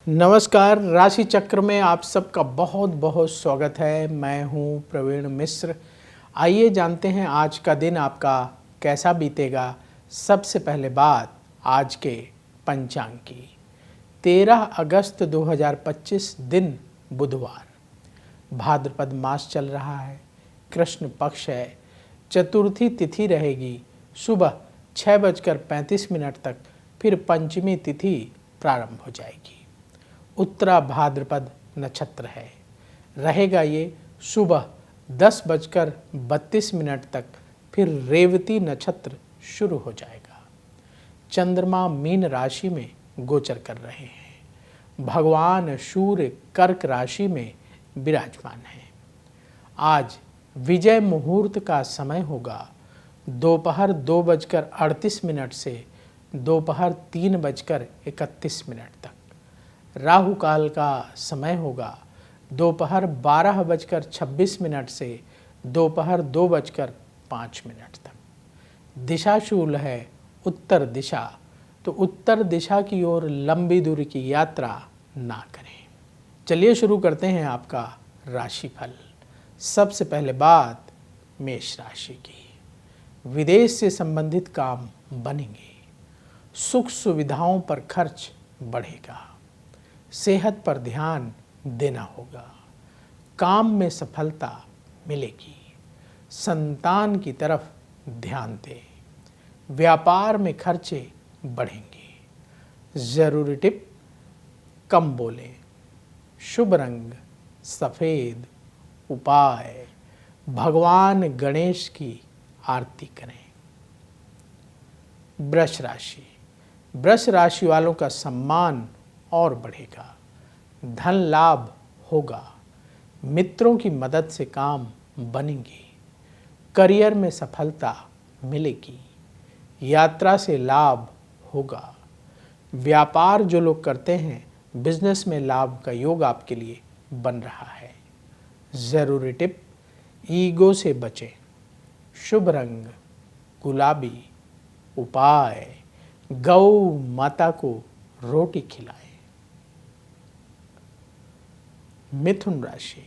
नमस्कार। राशि चक्र में आप सबका बहुत बहुत स्वागत है। मैं हूं प्रवीण मिश्र। आइए जानते हैं आज का दिन आपका कैसा बीतेगा। सबसे पहले बात आज के पंचांग की। 13 अगस्त 2025 दिन बुधवार, भाद्रपद मास चल रहा है, कृष्ण पक्ष है, चतुर्थी तिथि रहेगी सुबह 6:35 तक, फिर पंचमी तिथि प्रारंभ हो जाएगी। उत्तरा भाद्रपद नक्षत्र है, रहेगा ये सुबह 10:32 तक, फिर रेवती नक्षत्र शुरू हो जाएगा। चंद्रमा मीन राशि में गोचर कर रहे हैं, भगवान सूर्य कर्क राशि में विराजमान है। आज विजय मुहूर्त का समय होगा दोपहर 2:38 से दोपहर 3:31 तक। राहु काल का समय होगा दोपहर 12:26 से दोपहर 2:05 तक। दिशाशूल है उत्तर दिशा, तो उत्तर दिशा की ओर लंबी दूरी की यात्रा ना करें। चलिए शुरू करते हैं आपका राशिफल। सबसे पहले बात मेष राशि की। विदेश से संबंधित काम बनेंगे, सुख सुविधाओं पर खर्च बढ़ेगा, सेहत पर ध्यान देना होगा, काम में सफलता मिलेगी, संतान की तरफ ध्यान दें, व्यापार में खर्चे बढ़ेंगे। जरूरी टिप, कम बोलें, शुभ रंग सफ़ेद, उपाय भगवान गणेश की आरती करें। वृष राशि। वृष राशि वालों का सम्मान और बढ़ेगा, धन लाभ होगा, मित्रों की मदद से काम बनेंगे, करियर में सफलता मिलेगी, यात्रा से लाभ होगा, व्यापार जो लोग करते हैं बिजनेस में लाभ का योग आपके लिए बन रहा है। ज़रूरी टिप, ईगो से बचें, शुभ रंग गुलाबी, उपाय गौ माता को रोटी खिलाएं। मिथुन राशि।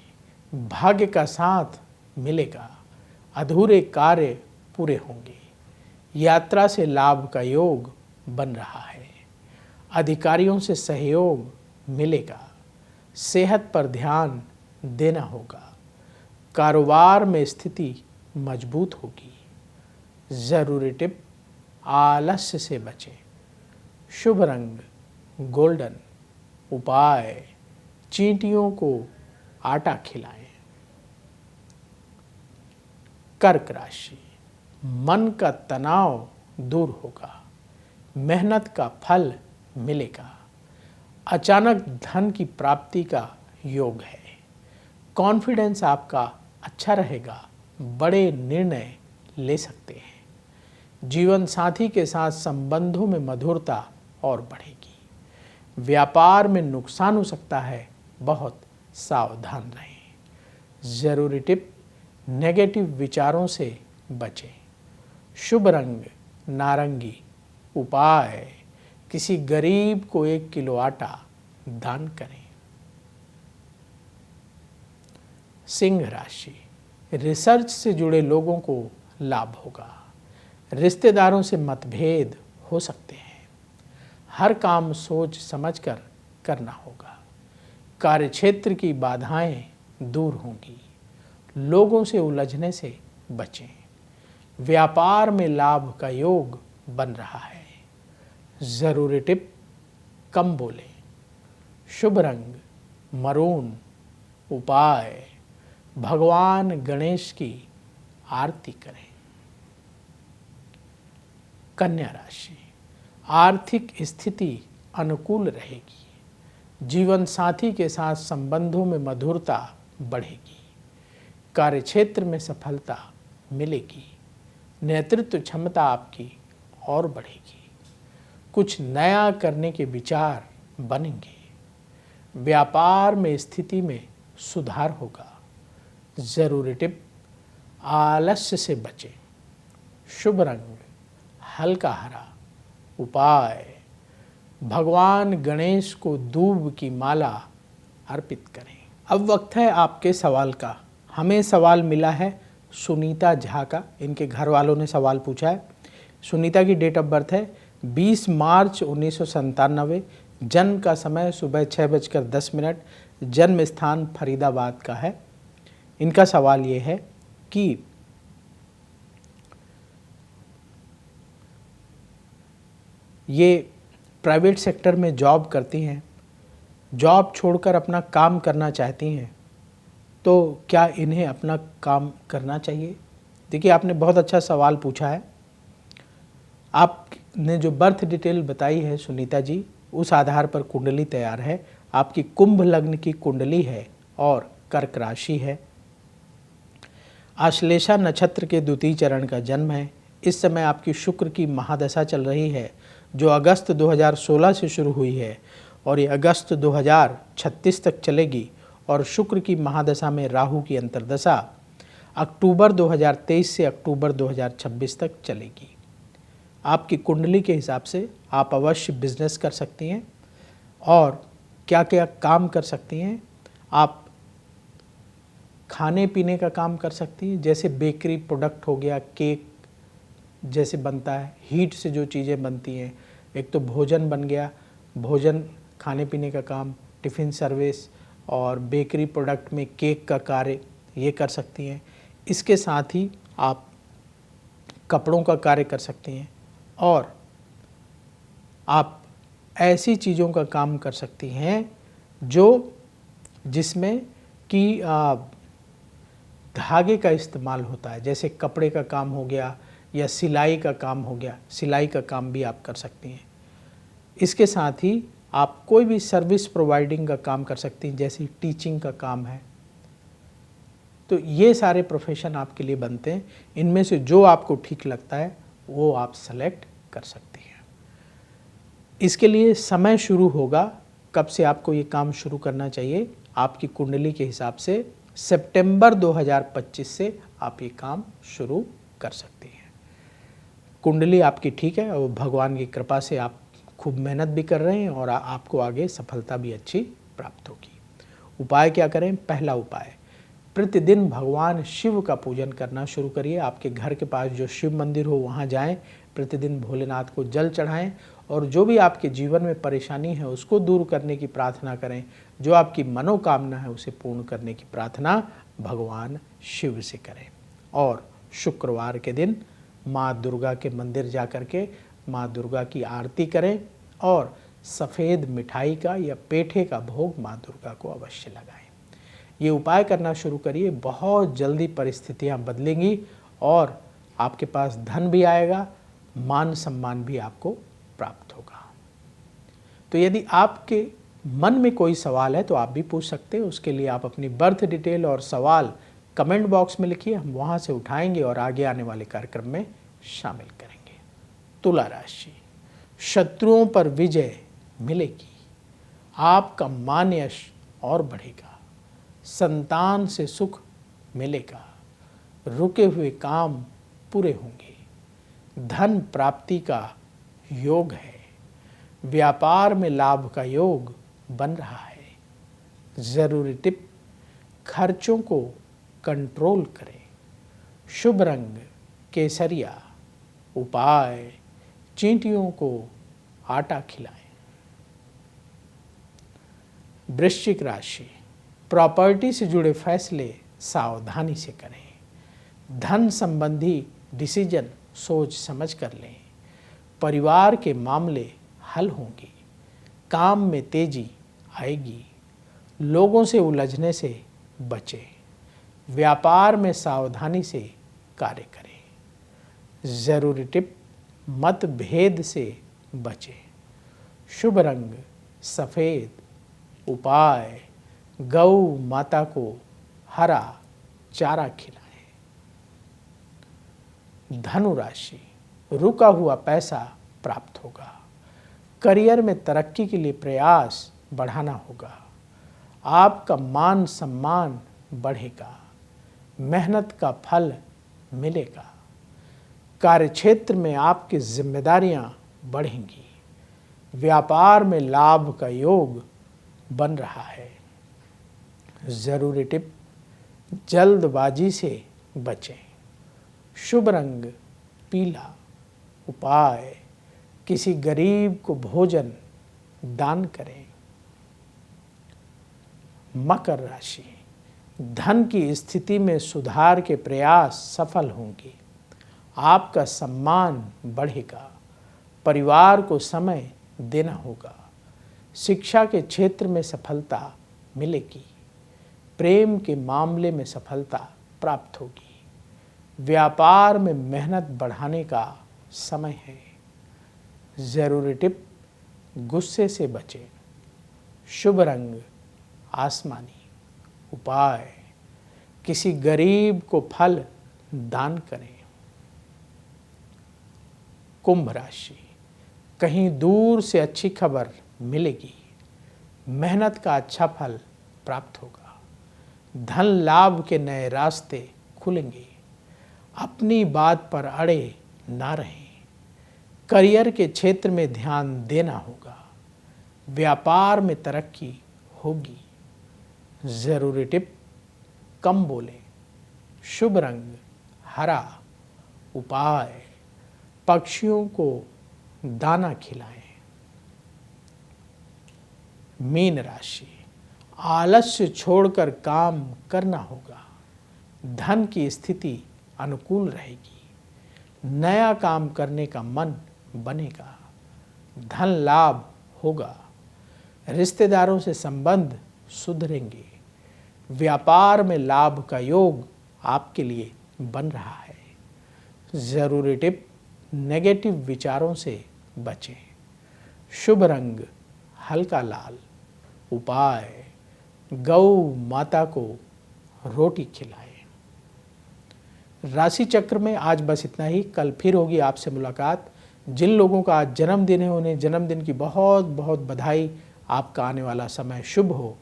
भाग्य का साथ मिलेगा, अधूरे कार्य पूरे होंगे, यात्रा से लाभ का योग बन रहा है, अधिकारियों से सहयोग मिलेगा, सेहत पर ध्यान देना होगा, कारोबार में स्थिति मजबूत होगी। ज़रूरी टिप, आलस्य से बचें, शुभ रंग गोल्डन, उपाय चींटियों को आटा खिलाएं। कर्क राशि। मन का तनाव दूर होगा, मेहनत का फल मिलेगा, अचानक धन की प्राप्ति का योग है, कॉन्फिडेंस आपका अच्छा रहेगा, बड़े निर्णय ले सकते हैं। जीवन साथी के साथ संबंधों में मधुरता और बढ़ेगी, व्यापार में नुकसान हो सकता है, बहुत सावधान रहें। ज़रूरी टिप, नेगेटिव विचारों से बचें, शुभ रंग नारंगी, उपाय किसी गरीब को 1 किलो आटा दान करें। सिंह राशि। रिसर्च से जुड़े लोगों को लाभ होगा, रिश्तेदारों से मतभेद हो सकते हैं, हर काम सोच समझकर करना होगा, कार्यक्षेत्र की बाधाएं दूर होंगी, लोगों से उलझने से बचें, व्यापार में लाभ का योग बन रहा है। ज़रूरी टिप, कम बोलें, शुभ रंग मरून, उपाय भगवान गणेश की आरती करें। कन्या राशि। आर्थिक स्थिति अनुकूल रहेगी, जीवन साथी के साथ संबंधों में मधुरता बढ़ेगी, कार्यक्षेत्र में सफलता मिलेगी, नेतृत्व क्षमता आपकी और बढ़ेगी, कुछ नया करने के विचार बनेंगे, व्यापार में स्थिति में सुधार होगा। ज़रूरी टिप, आलस्य से बचें, शुभ रंग हल्का हरा, उपाय भगवान गणेश को दूब की माला अर्पित करें। अब वक्त है आपके सवाल का। हमें सवाल मिला है सुनीता झा का, इनके घर वालों ने सवाल पूछा है। सुनीता की डेट ऑफ बर्थ है 20 मार्च 1997, जन्म का समय सुबह 6:10, जन्म स्थान फरीदाबाद का है। इनका सवाल ये है कि ये प्राइवेट सेक्टर में जॉब करती हैं, जॉब छोड़कर अपना काम करना चाहती हैं, तो क्या इन्हें अपना काम करना चाहिए? देखिए, आपने बहुत अच्छा सवाल पूछा है। आपने जो बर्थ डिटेल बताई है सुनीता जी, उस आधार पर कुंडली तैयार है। आपकी कुंभ लग्न की कुंडली है और कर्क राशि है। आश्लेषा नक्षत्र के द्वितीय चरण का जन्म है। इस समय आपकी शुक्र की महादशा चल रही है, जो अगस्त 2016 से शुरू हुई है और ये अगस्त 2036 तक चलेगी। और शुक्र की महादशा में राहु की अंतर्दशा अक्टूबर 2023 से अक्टूबर 2026 तक चलेगी। आपकी कुंडली के हिसाब से आप अवश्य बिजनेस कर सकती हैं और क्या क्या काम कर सकती हैं। आप खाने पीने का काम कर सकती हैं, जैसे बेकरी प्रोडक्ट हो गया, केक जैसे बनता है, हीट से जो चीज़ें बनती हैं। एक तो भोजन बन गया, भोजन खाने पीने का काम, टिफ़िन सर्विस और बेकरी प्रोडक्ट में केक का कार्य ये कर सकती हैं। इसके साथ ही आप कपड़ों का कार्य कर सकती हैं और आप ऐसी चीज़ों का काम कर सकती हैं जिसमें कि धागे का इस्तेमाल होता है, जैसे कपड़े का काम हो गया या सिलाई का काम हो गया। सिलाई का काम भी आप कर सकती हैं। इसके साथ ही आप कोई भी सर्विस प्रोवाइडिंग का काम कर सकती हैं, जैसे टीचिंग का काम है। तो ये सारे प्रोफेशन आपके लिए बनते हैं। इनमें से जो आपको ठीक लगता है वो आप सेलेक्ट कर सकती हैं। इसके लिए समय शुरू होगा, कब से आपको ये काम शुरू करना चाहिए, आपकी कुंडली के हिसाब से सितंबर 2025 से आप ये काम शुरू कर सकती हैं। कुंडली आपकी ठीक है और भगवान की कृपा से आप खूब मेहनत भी कर रहे हैं और आपको आगे सफलता भी अच्छी प्राप्त होगी। उपाय क्या करें? पहला उपाय, प्रतिदिन भगवान शिव का पूजन करना शुरू करिए। आपके घर के पास जो शिव मंदिर हो वहाँ जाएं, प्रतिदिन भोलेनाथ को जल चढ़ाएं और जो भी आपके जीवन में परेशानी है उसको दूर करने की प्रार्थना करें। जो आपकी मनोकामना है उसे पूर्ण करने की प्रार्थना भगवान शिव से करें। और शुक्रवार के दिन माँ दुर्गा के मंदिर जा कर के माँ दुर्गा की आरती करें और सफ़ेद मिठाई का या पेठे का भोग माँ दुर्गा को अवश्य लगाएं। ये उपाय करना शुरू करिए, बहुत जल्दी परिस्थितियाँ बदलेंगी और आपके पास धन भी आएगा, मान सम्मान भी आपको प्राप्त होगा। तो यदि आपके मन में कोई सवाल है तो आप भी पूछ सकते हैं। उसके लिए आप अपनी बर्थ डिटेल और सवाल कमेंट बॉक्स में लिखिए, हम वहाँ से उठाएंगे और आगे आने वाले कार्यक्रम में शामिल करेंगे। तुला राशि, शत्रुओं पर विजय मिलेगी, आपका मान यश और बढ़ेगा, संतान से सुख मिलेगा, रुके हुए काम पूरे होंगे, धन प्राप्ति का योग है, व्यापार में लाभ का योग बन रहा है। ज़रूरी टिप, खर्चों को कंट्रोल करें। शुभ रंग केसरिया। उपाय, चींटियों को आटा खिलाएं। वृश्चिक राशि, प्रॉपर्टी से जुड़े फैसले सावधानी से करें। धन संबंधी डिसीजन सोच समझ कर लें। परिवार के मामले हल होंगे, काम में तेजी आएगी, लोगों से उलझने से बचें, व्यापार में सावधानी से कार्य करें। ज़रूरी टिप, मतभेद से बचें। शुभ रंग सफ़ेद। उपाय, गौ माता को हरा चारा खिलाएं। धनु राशि, रुका हुआ पैसा प्राप्त होगा, करियर में तरक्की के लिए प्रयास बढ़ाना होगा, आपका मान सम्मान बढ़ेगा, मेहनत का फल मिलेगा, कार्यक्षेत्र में आपकी जिम्मेदारियां बढ़ेंगी, व्यापार में लाभ का योग बन रहा है। जरूरी टिप, जल्दबाजी से बचें। शुभ रंग पीला। उपाय, किसी गरीब को भोजन दान करें। मकर राशि, धन की स्थिति में सुधार के प्रयास सफल होंगे। आपका सम्मान बढ़ेगा। परिवार को समय देना होगा। शिक्षा के क्षेत्र में सफलता मिलेगी। प्रेम के मामले में सफलता प्राप्त होगी। व्यापार में मेहनत बढ़ाने का समय है। जरूरी टिप, गुस्से से बचें। शुभ रंग आसमानी। उपाय, किसी गरीब को फल दान करें। कुंभ राशि, कहीं दूर से अच्छी खबर मिलेगी। मेहनत का अच्छा फल प्राप्त होगा। धन लाभ के नए रास्ते खुलेंगे। अपनी बात पर अड़े ना रहें। करियर के क्षेत्र में ध्यान देना होगा। व्यापार में तरक्की होगी। जरूरी टिप, कम बोलें। शुभ रंग हरा। उपाय, पक्षियों को दाना खिलाएं। मीन राशि, आलस्य छोड़कर काम करना होगा। धन की स्थिति अनुकूल रहेगी। नया काम करने का मन बनेगा। धन लाभ होगा। रिश्तेदारों से संबंध सुधरेंगे। व्यापार में लाभ का योग आपके लिए बन रहा है। जरूरी टिप, नेगेटिव विचारों से बचें। शुभ रंग हल्का लाल। उपाय, गौ माता को रोटी खिलाएं। राशि चक्र में आज बस इतना ही। कल फिर होगी आपसे मुलाकात। जिन लोगों का आज जन्मदिन है उन्हें जन्मदिन की बहुत बहुत बधाई। आपका आने वाला समय शुभ हो।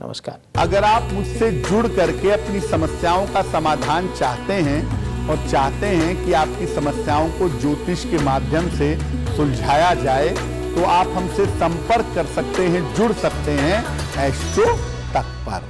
नमस्कार। अगर आप मुझसे जुड़ करके अपनी समस्याओं का समाधान चाहते हैं और चाहते हैं कि आपकी समस्याओं को ज्योतिष के माध्यम से सुलझाया जाए, तो आप हमसे संपर्क कर सकते हैं, जुड़ सकते हैं एस्ट्रो तक पर।